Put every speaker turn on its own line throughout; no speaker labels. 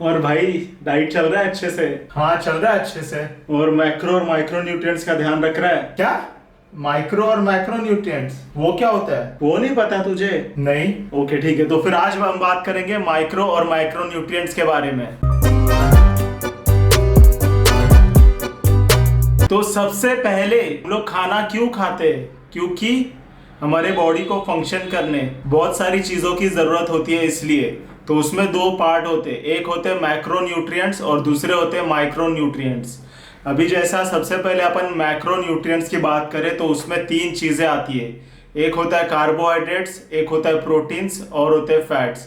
और भाई डाइट चल रहा है अच्छे से?
हाँ, चल रहा है अच्छे से।
और मैक्रो और माइक्रो न्यूट्रिएंट्स का ध्यान रख रहा है?
क्या? माइक्रो और मैक्रो न्यूट्रिएंट्स वो क्या होता है?
वो नहीं पता तुझे?
नहीं।
ओके ठीक है, तो फिर आज हम बात करेंगे माइक्रो और माइक्रो न्यूट्रिएंट्स के बारे में। तो सबसे पहले हम लोग खाना क्यों खाते हैं? क्योंकि हमारे बॉडी को फंक्शन करने बहुत सारी चीज़ों की ज़रूरत होती है, इसलिए तो उसमें दो पार्ट होते हैं, एक होते हैं मैक्रो न्यूट्रिएंट्स और दूसरे होते हैं माइक्रो न्यूट्रिएंट्स। अभी जैसा सबसे पहले अपन मैक्रो न्यूट्रिएंट्स की बात करें तो उसमें तीन चीज़ें आती है। एक होता है कार्बोहाइड्रेट्स, एक होता है प्रोटीन्स और होते हैं फैट्स।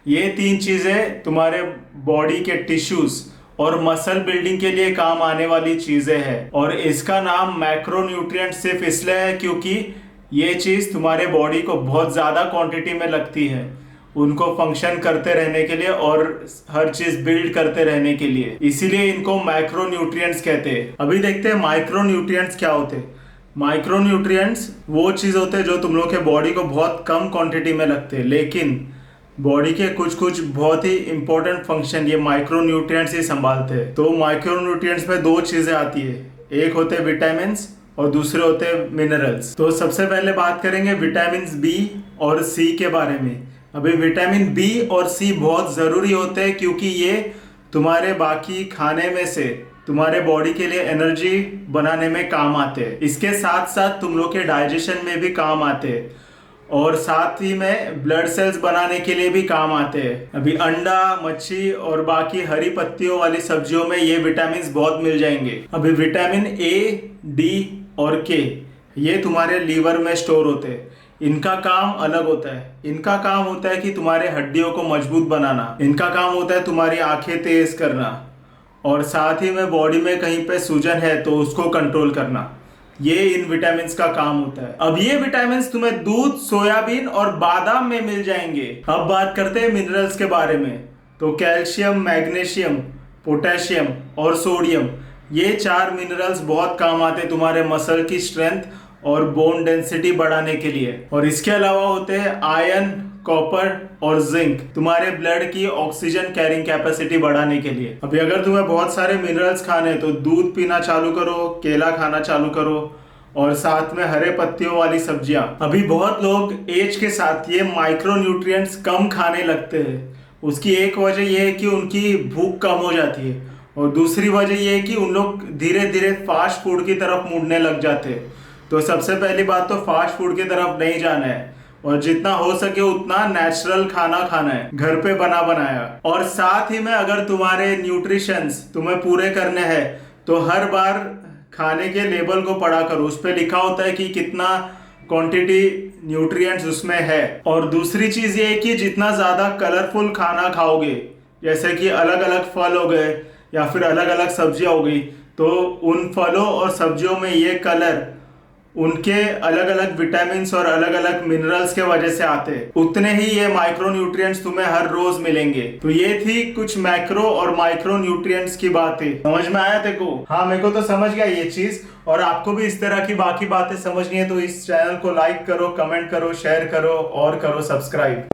ये तीन चीज़ें तुम्हारे बॉडी के टिश्यूज़ और मसल बिल्डिंग के लिए काम आने वाली चीजें हैं, और इसका नाम मैक्रो न्यूट्रिएंट सिर्फ इसलिए है क्योंकि ये चीज तुम्हारे बॉडी को बहुत ज्यादा क्वांटिटी में लगती है, उनको फंक्शन करते रहने के लिए और हर चीज बिल्ड करते रहने के लिए, इसीलिए इनको मैक्रो न्यूट्रिएंट्स कहते हैं। अभी देखते हैं माइक्रो न्यूट्रिएंट्स क्या होते हैं। माइक्रो न्यूट्रिएंट्स वो चीज होते हैं जो तुम लोग के बॉडी को बहुत कम क्वांटिटी में लगते हैं, लेकिन बॉडी के कुछ कुछ बहुत ही इंपॉर्टेंट फंक्शन ये माइक्रो न्यूट्रिएंट्स ही संभालते हैं। तो माइक्रो न्यूट्रिएंट्स में दो चीजें आती है, एक होते हैं विटामिन्स और दूसरे होते हैं मिनरल्स। तो सबसे पहले बात करेंगे विटामिन बी और सी के बारे में। अभी विटामिन बी और सी बहुत ज़रूरी होते हैं क्योंकि ये तुम्हारे बाकी खाने में से तुम्हारे बॉडी के लिए एनर्जी बनाने में काम आते हैं। इसके साथ साथ तुम लोग के डाइजेशन में भी काम आते हैं और साथ ही में ब्लड सेल्स बनाने के लिए भी काम आते हैं। अभी अंडा, मच्छी और बाकी हरी पत्तियों वाली सब्जियों में ये विटामिन बहुत मिल जाएंगे। अभी विटामिन ए, डी और के ये तुम्हारे लीवर में स्टोर होते हैं। इनका काम अलग होता है। इनका काम होता है कि तुम्हारे हड्डियों को मजबूत बनाना, इनका काम होता है तुम्हारी आंखें तेज करना, और साथ ही में बॉडी में कहीं पे सूजन है तो उसको कंट्रोल करना। ये इन विटामिन का काम होता है। अब ये विटामिन तुम्हें दूध, सोयाबीन और बादाम में मिल जाएंगे। अब बात करते हैं मिनरल्स के बारे में। तो कैल्शियम, मैग्नीशियम, पोटेशियम और सोडियम, ये चार मिनरल्स बहुत काम आते हैं तुम्हारे मसल की स्ट्रेंथ और बोन डेंसिटी बढ़ाने के लिए। और इसके अलावा होते हैं आयरन, कॉपर और जिंक, तुम्हारे ब्लड की ऑक्सीजन कैरिंग कैपेसिटी बढ़ाने के लिए। अभी अगर तुम्हें बहुत सारे मिनरल्स खाने तो दूध पीना चालू करो, केला खाना चालू करो और साथ में हरे पत्तियों वाली सब्जियां। अभी बहुत लोग एज के साथ ये माइक्रो न्यूट्रिएंट्स कम खाने लगते हैं। उसकी एक वजह यह है कि उनकी भूख कम हो जाती है, और दूसरी वजह यह है कि उन लोग धीरे धीरे फास्ट फूड की तरफ मुड़ने लग जाते हैं। तो सबसे पहली बात तो फास्ट फूड की तरफ नहीं जाना है, और जितना हो सके उतना नेचुरल खाना खाना है, घर पे बना बनाया। और साथ ही में अगर तुम्हारे न्यूट्रिशंस तुम्हें पूरे करने हैं तो हर बार खाने के लेबल को पढ़ा करो, उस पर लिखा होता है कि कितना क्वांटिटी न्यूट्रिएंट्स उसमें है। और दूसरी चीज ये है कि जितना ज्यादा कलरफुल खाना खाओगे, जैसे कि अलग अलग फल हो गए या फिर अलग अलग सब्जियां हो गई, तो उन फलों और सब्जियों में ये कलर उनके अलग अलग विटामिन्स और अलग अलग मिनरल्स के वजह से आते हैं, उतने ही ये माइक्रो न्यूट्रिएंट्स तुम्हें हर रोज मिलेंगे। तो ये थी कुछ मैक्रो और माइक्रो न्यूट्रिएंट्स की बातें। समझ में आया तेरे को? हाँ, मेरे को तो समझ गया ये चीज, और आपको भी इस तरह की बाकी बातें समझनी है तो इस चैनल को लाइक करो, कमेंट करो, शेयर करो और करो सब्सक्राइब।